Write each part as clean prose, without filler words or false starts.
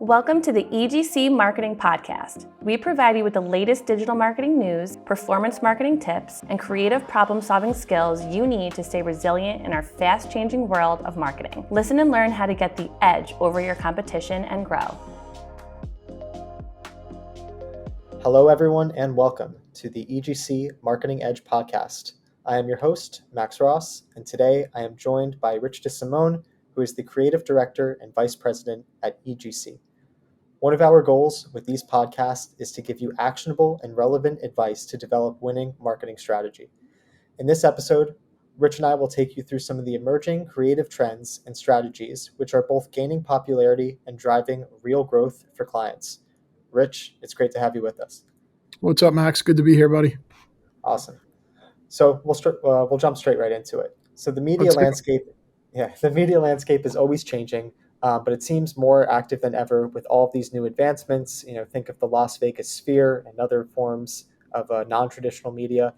Welcome to the EGC Marketing Podcast. We provide you with the latest digital marketing news, performance marketing tips, and creative problem-solving skills you need to stay resilient in our fast-changing world of marketing. Listen and learn how to get the edge over your competition and grow. Hello, everyone, and welcome to the EGC Marketing Edge Podcast. I am your host, Max Ross, and today I am joined by Rich DeSimone, who is the Creative Director and Vice President at EGC. One of our goals with these podcasts is to give you actionable and relevant advice to develop winning marketing strategy. In this episode, Rich and I will take you through some of the emerging creative trends and strategies which are both gaining popularity and driving real growth for clients. Rich, it's great to have you with us. What's up, Max? Good to be here, buddy. Awesome. So we'll jump straight right into it. So the media landscape is always changing, but it seems more active than ever with all of these new advancements. Think of the Las Vegas sphere and other forms of non-traditional media.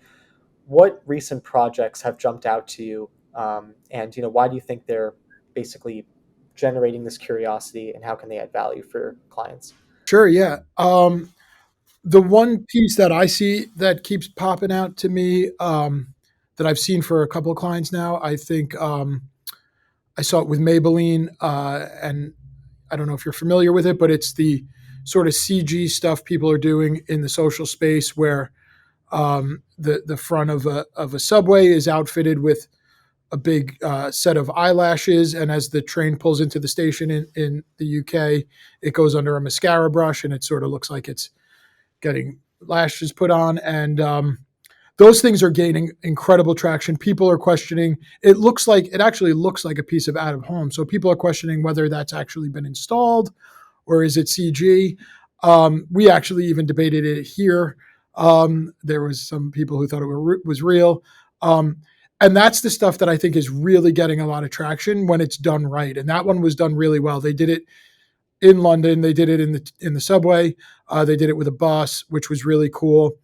What recent projects have jumped out to you, and why do you think they're basically generating this curiosity, and how can they add value for clients? Sure, yeah. The one piece that I see that keeps popping out to me that I've seen for a couple of clients now, I think I saw it with Maybelline, and I don't know if you're familiar with it, but it's the sort of CG stuff people are doing in the social space where the front of a subway is outfitted with a big set of eyelashes, and as the train pulls into the station in the UK, it goes under a mascara brush, and it sort of looks like it's getting lashes put on, and those things are gaining incredible traction. People are questioning. It actually looks like a piece of out of home. So people are questioning whether that's actually been installed or is it CG. We actually even debated it here. There was some people who thought it was real. And that's the stuff that I think is really getting a lot of traction when it's done right. And that one was done really well. They did it in London. They did it in the subway. They did it with a bus, which was really cool.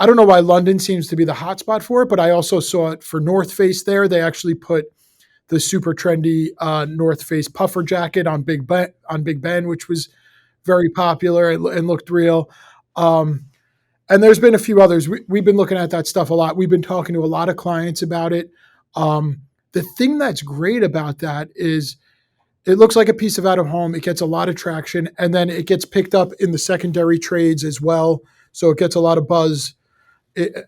I don't know why London seems to be the hotspot for it, but I also saw it for North Face there. They actually put the super trendy North Face puffer jacket on Big Ben, which was very popular and looked real. And there's been a few others. We've been looking at that stuff a lot. We've been talking to a lot of clients about it. The thing that's great about that is it looks like a piece of out of home. It gets a lot of traction, and then it gets picked up in the secondary trades as well. So it gets a lot of buzz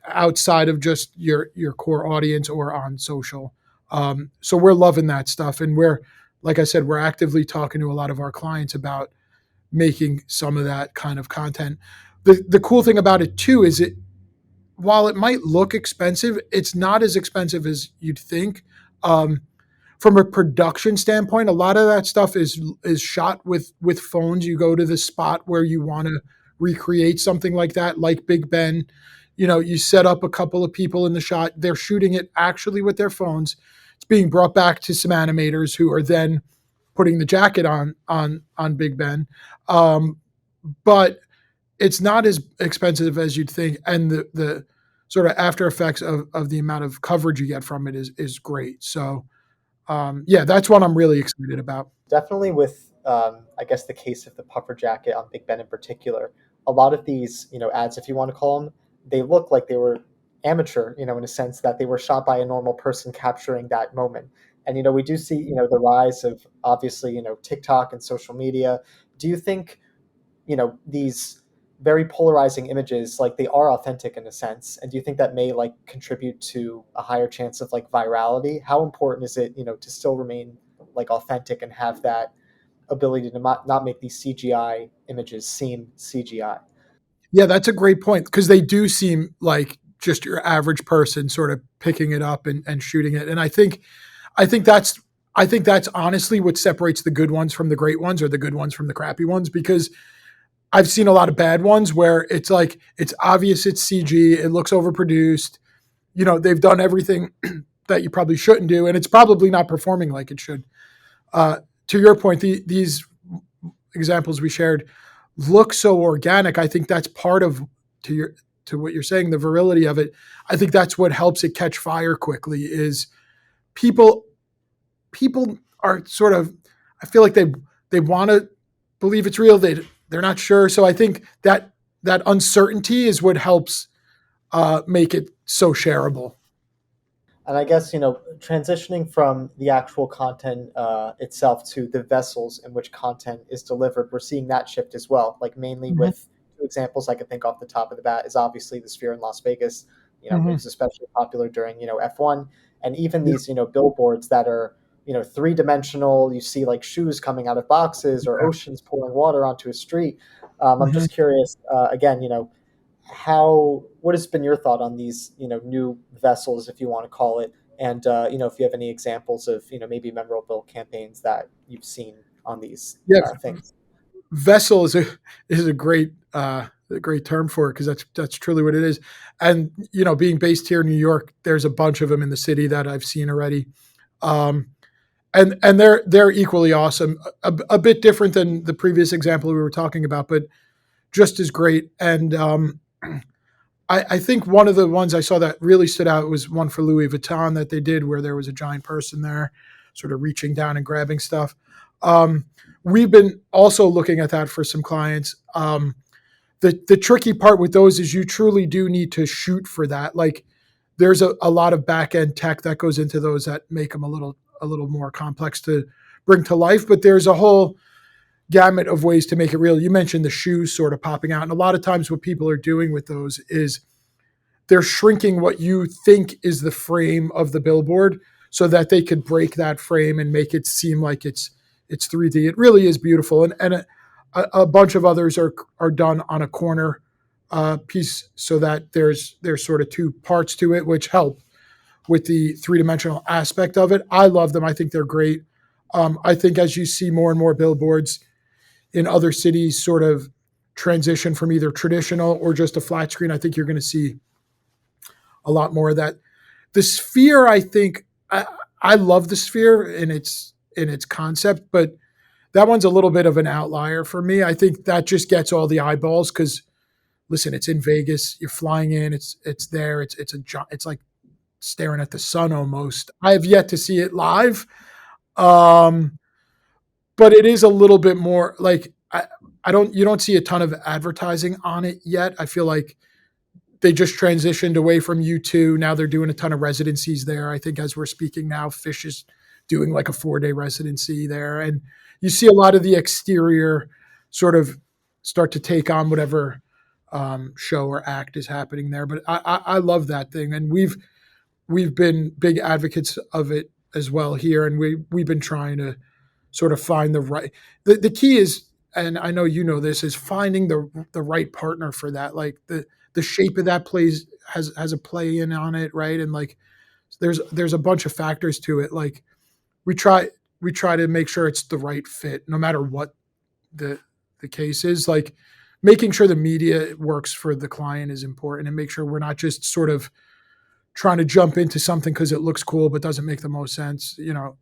outside of just your core audience or on social. So we're loving that stuff. And like I said, we're actively talking to a lot of our clients about making some of that kind of content. The cool thing about it too is while it might look expensive, it's not as expensive as you'd think. From a production standpoint, a lot of that stuff is shot with phones. You go to the spot where you want to recreate something like that, like Big Ben. You set up a couple of people in the shot. They're shooting it actually with their phones. It's being brought back to some animators who are then putting the jacket on Big Ben. But it's not as expensive as you'd think. And the sort of after effects of the amount of coverage you get from it is great. So that's what I'm really excited about. Definitely with, I guess, the case of the puffer jacket on Big Ben in particular, a lot of these, ads, if you want to call them, they look like they were amateur, in a sense that they were shot by a normal person capturing that moment. And, we do see, the rise of obviously, TikTok and social media. Do you think, these very polarizing images, like they are authentic in a sense? And do you think that may contribute to a higher chance of virality? How important is it, to still remain authentic and have that ability to not make these CGI images seem CGI? Yeah, that's a great point, because they do seem like just your average person sort of picking it up and shooting it. And I think that's honestly what separates the good ones from the great ones, or the good ones from the crappy ones, because I've seen a lot of bad ones where it's obvious it's CG, it looks overproduced. They've done everything that you probably shouldn't do, and it's probably not performing like it should. To your point, these examples we shared look so organic. I think that's part of, to what you're saying, the virility of it. I think that's what helps it catch fire quickly. Is people are sort of, I feel like they want to believe it's real. They're not sure. So I think that uncertainty is what helps make it so shareable. And I guess, transitioning from the actual content itself to the vessels in which content is delivered, we're seeing that shift as well. Like mainly Mm-hmm. with two examples I could think off the top of the bat is obviously the Sphere in Las Vegas. It Mm-hmm. was especially popular during, F1, and even Yeah. these, billboards that are, three-dimensional. You see like shoes coming out of boxes or oceans pouring water onto a street. I'm Mm-hmm. just curious, again, how what has been your thought on these new vessels, if you want to call it, and if you have any examples of maybe memorable campaigns that you've seen on these Yeah. things. Vessel is a great term for it because that's truly what it is. And being based here in New York, there's a bunch of them in the city that I've seen already. Um, and they're equally awesome. A bit different than the previous example we were talking about, but just as great. And I think one of the ones I saw that really stood out was one for Louis Vuitton that they did where there was a giant person there sort of reaching down and grabbing stuff. Um, we've been also looking at that for some clients. The tricky part with those is you truly do need to shoot for that. Like there's a lot of back end tech that goes into those that make them a little more complex to bring to life, but there's a whole gamut of ways to make it real. You mentioned the shoes sort of popping out, and a lot of times what people are doing with those is they're shrinking what you think is the frame of the billboard so that they could break that frame and make it seem like it's 3D. It really is beautiful, and a bunch of others are done on a corner piece so that there's sort of two parts to it, which help with the three-dimensional aspect of it. I love them. I think they're great. I think as you see more and more billboards in other cities sort of transition from either traditional or just a flat screen, I think you're going to see a lot more of that. The Sphere, I think, I love the Sphere in its concept, but that one's a little bit of an outlier for me. I think that just gets all the eyeballs because listen, it's in Vegas. You're flying in. It's there. It's like staring at the sun almost. I have yet to see it live, um, but it is a little bit more like I don't you don't see a ton of advertising on it yet. I feel like they just transitioned away from U2. Now they're doing a ton of residencies there. I think as we're speaking now, Fish is doing like a 4-day residency there. And you see a lot of the exterior sort of start to take on whatever show or act is happening there. But I love that thing. And we've been big advocates of it as well here. And we've been trying to sort of find the right, the key is, and I know you know this, is finding the right partner for that. Like the shape of that plays has a play in on it, right? And like there's a bunch of factors to it. Like we try to make sure it's the right fit, no matter what the case is. Like making sure the media works for the client is important, and make sure we're not just sort of trying to jump into something because it looks cool but doesn't make the most sense.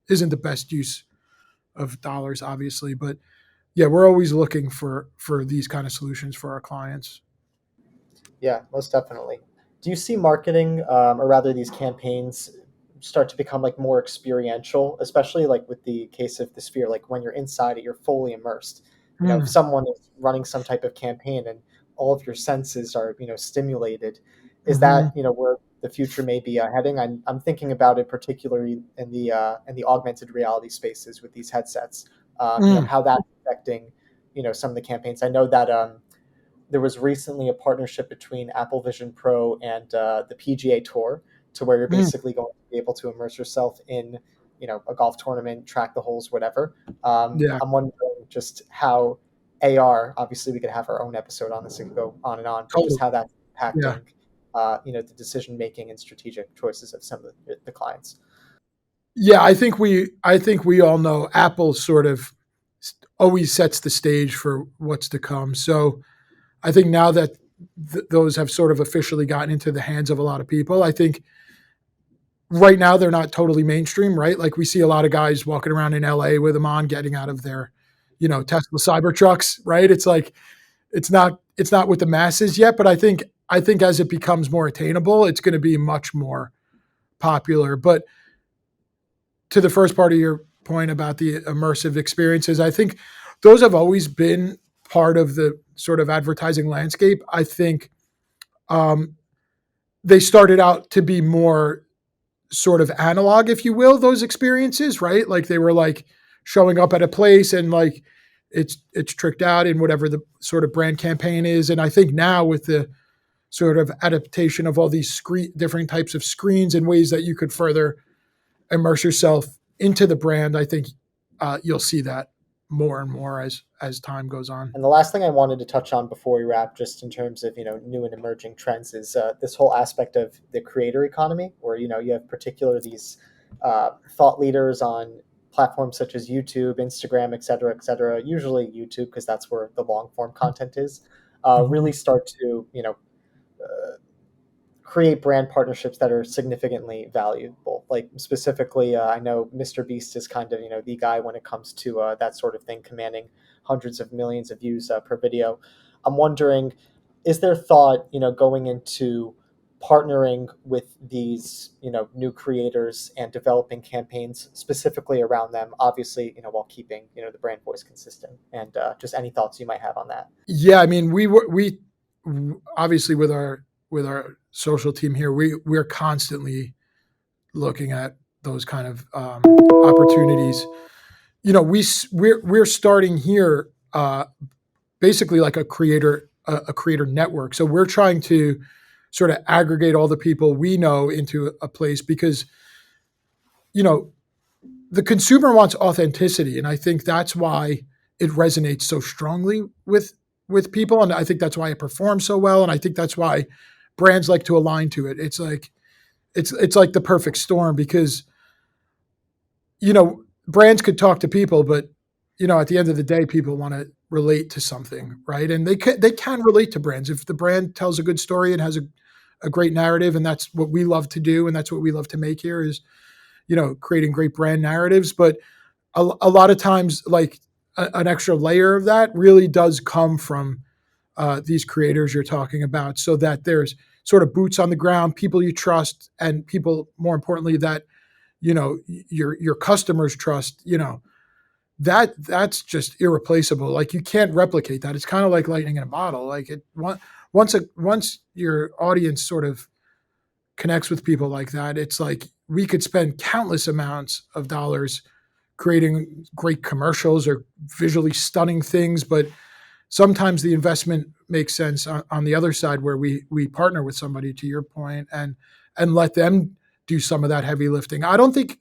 Isn't the best use of dollars, obviously, but yeah, we're always looking for these kind of solutions for our clients. Yeah, most definitely. Do you see marketing, or rather these campaigns, start to become like more experiential, especially like with the case of the Sphere? Like when you're inside it, you're fully immersed. If Mm, someone is running some type of campaign and all of your senses are stimulated, is mhm, that where the future may be heading? I'm thinking about it particularly in the augmented reality spaces with these headsets. mm, How that's affecting some of the campaigns. I know that there was recently a partnership between Apple Vision Pro and the PGA Tour, to where you're mm. basically going to be able to immerse yourself in, a golf tournament, track the holes, whatever. Yeah, I'm wondering just how AR. Obviously, we could have our own episode on this and go on and on, but just totally. how that's Yeah. impacting, the decision making and strategic choices of some of the clients. Yeah, I think we all know Apple sort of always sets the stage for what's to come. So I think now that those have sort of officially gotten into the hands of a lot of people, I think right now they're not totally mainstream, right? Like we see a lot of guys walking around in LA with them on, getting out of their, Tesla Cybertrucks, right? It's like it's not with the masses yet, but I think as it becomes more attainable, it's going to be much more popular. But to the first part of your point about the immersive experiences, I think those have always been part of the sort of advertising landscape. I think they started out to be more sort of analog, if you will, those experiences, right? Like they were like showing up at a place and like it's tricked out in whatever the sort of brand campaign is. And I think now with the sort of adaptation of all these different types of screens and ways that you could further immerse yourself into the brand, I think you'll see that more and more as time goes on. And the last thing I wanted to touch on before we wrap, just in terms of new and emerging trends, is this whole aspect of the creator economy, where you have particular these thought leaders on platforms such as YouTube, Instagram, et cetera, usually YouTube because that's where the long form content is, really start to create brand partnerships that are significantly valuable. Like specifically, I know Mr. Beast is kind of the guy when it comes to that sort of thing, commanding hundreds of millions of views per video. I'm wondering, is there thought going into partnering with these new creators and developing campaigns specifically around them, obviously while keeping the brand voice consistent, and just any thoughts you might have on that? Yeah, I mean, we obviously with our social team here, we're constantly looking at those kind of opportunities. We're starting here basically like a creator network. So we're trying to sort of aggregate all the people we know into a place because the consumer wants authenticity, and I think that's why it resonates so strongly with people, and I think that's why it performs so well, and I think that's why brands like to align to it. It's like the perfect storm because brands could talk to people, but at the end of the day, people want to relate to something, right? And they can relate to brands if the brand tells a good story and has a great narrative, and that's what we love to do, and that's what we love to make here is creating great brand narratives. But a lot of times, like an extra layer of that really does come from these creators you're talking about, so that there's sort of boots on the ground, people you trust, and people, more importantly, that your customers trust. That's just irreplaceable. Like you can't replicate that. It's kind of like lightning in a bottle. Like once your audience sort of connects with people like that, it's like we could spend countless amounts of dollars creating great commercials or visually stunning things, but sometimes the investment makes sense on the other side, where we partner with somebody, to your point, and let them do some of that heavy lifting. I don't think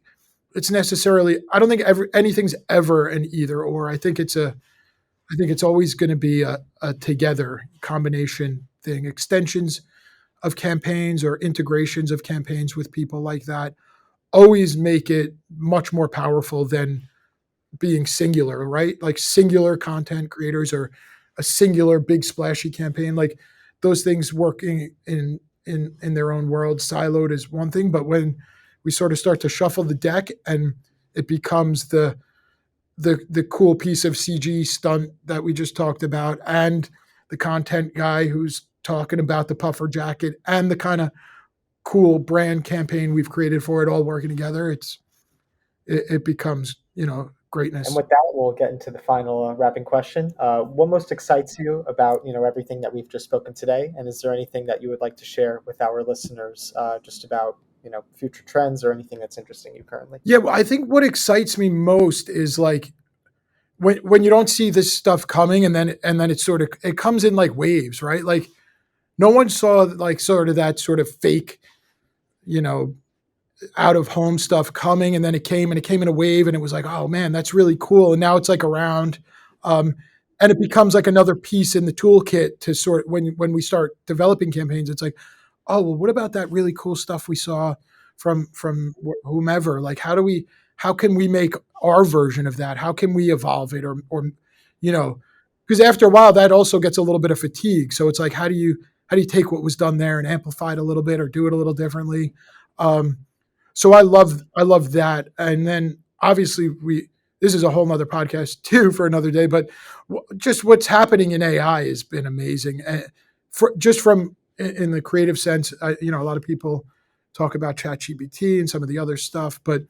anything's ever an either or. I think it's always going to be a together combination thing. Extensions of campaigns or integrations of campaigns with people like that always make it much more powerful than being singular, right? Like singular content creators or a singular big splashy campaign. Like those things working in their own world, siloed is one thing, but when we sort of start to shuffle the deck and it becomes the cool piece of CG stunt that we just talked about, and the content guy who's talking about the puffer jacket, and the kind of cool brand campaign we've created for it all working together, it becomes greatness. And with that, we'll get into the final wrapping question. What most excites you about everything that we've just spoken today, and is there anything that you would like to share with our listeners just about future trends or anything that's interesting you currently? Yeah, well, I think what excites me most is like when you don't see this stuff coming, and then it comes in like waves, right? Like no one saw like sort of that sort of fake, out of home stuff coming, and then it came in a wave, and it was like, oh man, that's really cool. And now it's like around, and it becomes like another piece in the toolkit to sort when we start developing campaigns. It's like, oh well, what about that really cool stuff we saw from whomever? Like how can we make our version of that? How can we evolve it, or because after a while that also gets a little bit of fatigue. So it's like, how do you take what was done there and amplify it a little bit or do it a little differently? So I love that. And then obviously this is a whole nother podcast too for another day, but just what's happening in AI has been amazing. Just from in the creative sense, a lot of people talk about ChatGPT and some of the other stuff, but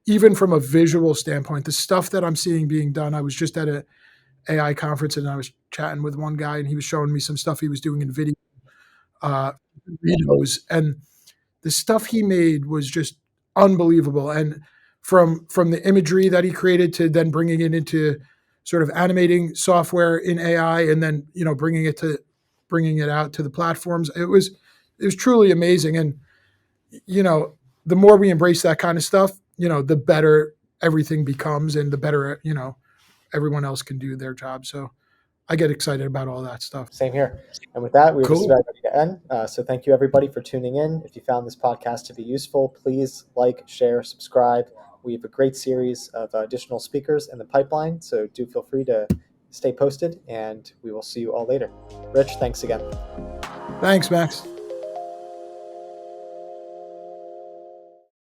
even from a visual standpoint, the stuff that I'm seeing being done, I was just at AI conference, and I was chatting with one guy, and he was showing me some stuff he was doing in video videos, and the stuff he made was just unbelievable. And from the imagery that he created to then bringing it into sort of animating software in AI, and then bringing it out to the platforms, it was truly amazing. And the more we embrace that kind of stuff, the better everything becomes, and the better everyone else can do their job. So I get excited about all that stuff. Same here. And with that, we're just Cool. about ready to end. So thank you, everybody, for tuning in. If you found this podcast to be useful, please like, share, subscribe. We have a great series of additional speakers in the pipeline, so do feel free to stay posted, and we will see you all later. Rich, thanks again. Thanks, Max.